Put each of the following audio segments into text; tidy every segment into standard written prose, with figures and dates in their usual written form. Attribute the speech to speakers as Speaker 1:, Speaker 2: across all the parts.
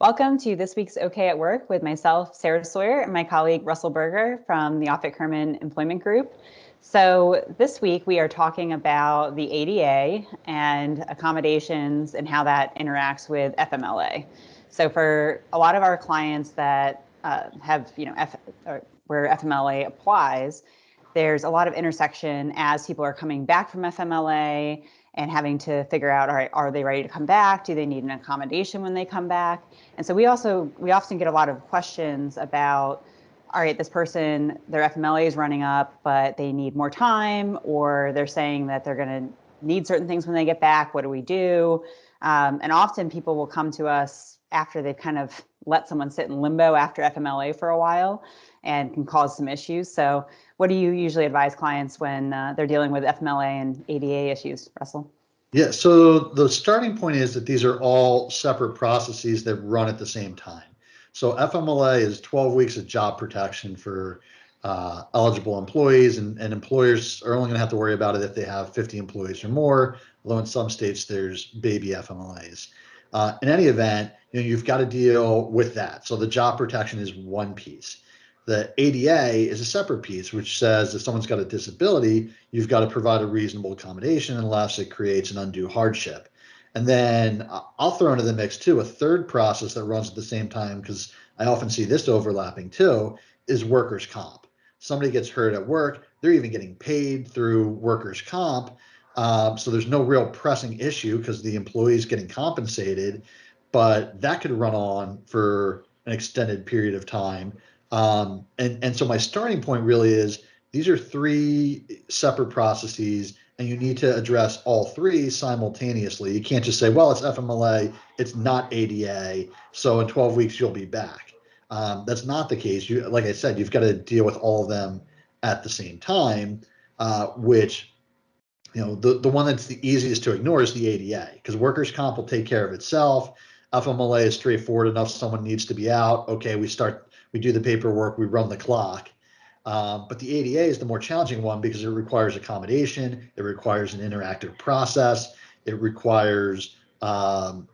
Speaker 1: Welcome to this week's OK at Work with myself, Sarah Sawyer, and my colleague, Russell Berger from the Offit Kurman Employment Group. So this week we are talking about the ADA and accommodations and how that interacts with FMLA. So for a lot of our clients that have, where FMLA applies, there's a lot of intersection as people are coming back from FMLA and having to figure out, all right, are they ready to come back? Do they need an accommodation when they come back? And so we often get a lot of questions about, all right, this person, their FMLA is running up, but they need more time, or they're saying that they're going to need certain things when they get back. What do we do? And often people will come to us after they've kind of let someone sit in limbo after FMLA for a while and can cause some issues. So what do you usually advise clients when they're dealing with FMLA and ADA issues, Russell?
Speaker 2: Yeah, so the starting point is that these are all separate processes that run at the same time. So FMLA is 12 weeks of job protection for eligible employees, and employers are only going to have to worry about it if they have 50 employees or more, although in some states there's baby FMLAs. In any event, you've got to deal with that. So the job protection is one piece. The ADA is a separate piece, which says if someone's got a disability, you've got to provide a reasonable accommodation unless it creates an undue hardship. And then I'll throw into the mix too, a third process that runs at the same time, because I often see this overlapping too, is workers' comp. Somebody gets hurt at work, they're even getting paid through workers' comp. So there's no real pressing issue because the employee is getting compensated, but that could run on for an extended period of time. And so my starting point really is these are three separate processes, and you need to address all three simultaneously. You can't just say, well, it's FMLA, it's not ADA, so in 12 weeks you'll be back. That's not the case. Like I said, you've got to deal with all of them at the same time, which the one that's the easiest to ignore is the ADA, because workers' comp will take care of itself. FMLA is straightforward enough. Someone needs to be out. Okay, we do the paperwork, we run the clock. But the ADA is the more challenging one because it requires accommodation. It requires an interactive process. It requires, some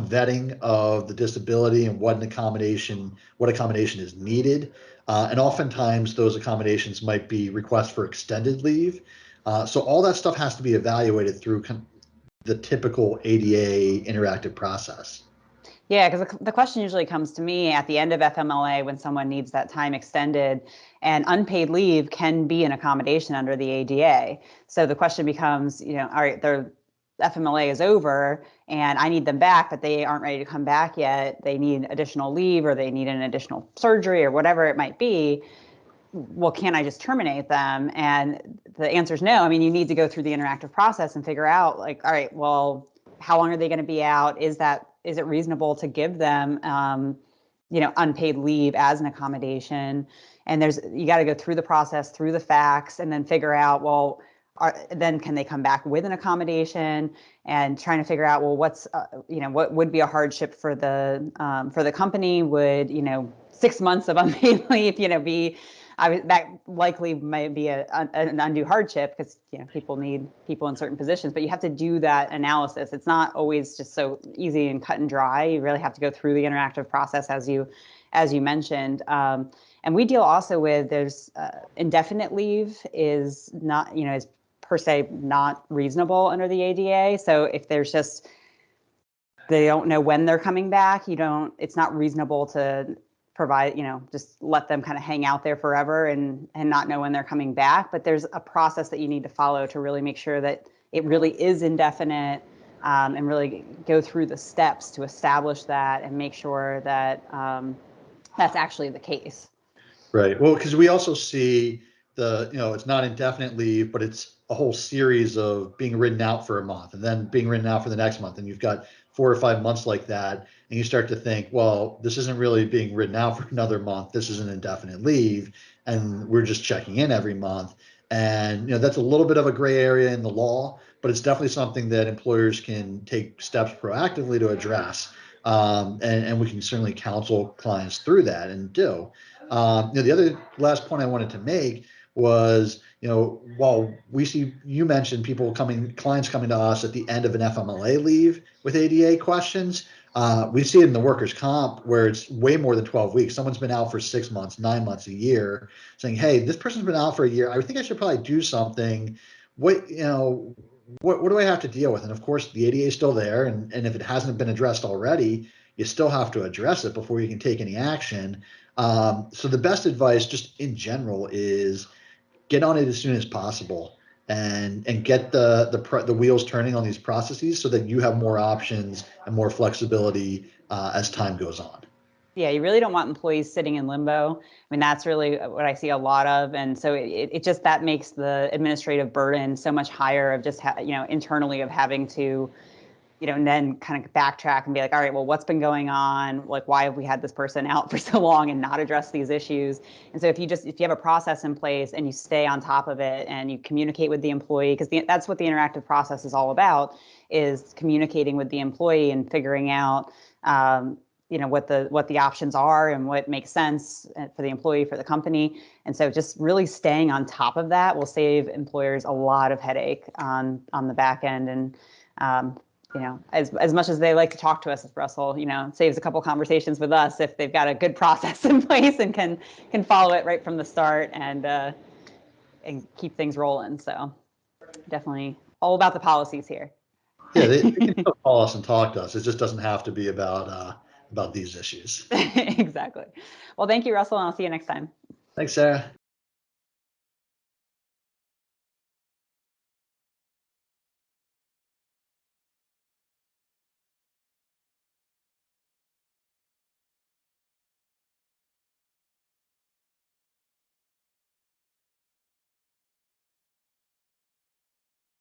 Speaker 2: vetting of the disability and what accommodation is needed. And oftentimes those accommodations might be requests for extended leave. So all that stuff has to be evaluated through the typical ADA interactive process.
Speaker 1: Yeah, because the question usually comes to me at the end of FMLA when someone needs that time extended, and unpaid leave can be an accommodation under the ADA. So the question becomes, all right, their FMLA is over and I need them back, but they aren't ready to come back yet. They need additional leave or they need an additional surgery or whatever it might be. Well, can I just terminate them? And the answer is no. I mean, you need to go through the interactive process and figure out, like, all right, well, how long are they going to be out? Is it reasonable to give them, unpaid leave as an accommodation? And you got to go through the process, through the facts, and then figure out, well, then can they come back with an accommodation? And trying to figure out, well, what would be a hardship for the company? Would 6 months of unpaid leave, be that likely might be an undue hardship because people need people in certain positions, but you have to do that analysis. It's not always just so easy and cut and dry. You really have to go through the interactive process as you mentioned. And we deal also with there's indefinite leave is not is per se not reasonable under the ADA. So if there's just they don't know when they're coming back, it's not reasonable to provide, just let them kind of hang out there forever and not know when they're coming back. But there's a process that you need to follow to really make sure that it really is indefinite, and really go through the steps to establish that and make sure that that's actually the case.
Speaker 2: Right. Well, because we also see it's not indefinite leave, but it's a whole series of being written out for a month and then being written out for the next month. And you've got 4 or 5 months like that. And you start to think, well, this isn't really being written out for another month. This is an indefinite leave. And we're just checking in every month. And, that's a little bit of a gray area in the law, but it's definitely something that employers can take steps proactively to address. And we can certainly counsel clients through that and do. The other last point I wanted to make was, while you mentioned clients coming to us at the end of an FMLA leave with ADA questions, We see it in the workers' comp where it's way more than 12 weeks. Someone's been out for 6 months, 9 months, a year, saying, "Hey, this person's been out for a year. I think I should probably do something. What do I have to deal with?" And of course, the ADA is still there, and if it hasn't been addressed already, you still have to address it before you can take any action. So the best advice, just in general, is get on it as soon as possible and get the wheels turning on these processes so that you have more options and more flexibility as time goes on.
Speaker 1: Yeah, you really don't want employees sitting in limbo. I mean, that's really what I see a lot of. And so it just, that makes the administrative burden so much higher of just, internally of having to, and then kind of backtrack and be like, all right, well, what's been going on? Like, why have we had this person out for so long and not address these issues? And so if you have a process in place and you stay on top of it and you communicate with the employee, because that's what the interactive process is all about, is communicating with the employee and figuring out, what the options are and what makes sense for the employee, for the company. And so just really staying on top of that will save employers a lot of headache on the back end. And as much as they like to talk to us, Russell, it saves a couple conversations with us if they've got a good process in place and can follow it right from the start and keep things rolling. So definitely all about the policies here.
Speaker 2: Yeah, they can still call us and talk to us. It just doesn't have to be about these issues.
Speaker 1: Exactly. Well, thank you, Russell, and I'll see you next time.
Speaker 2: Thanks, Sarah.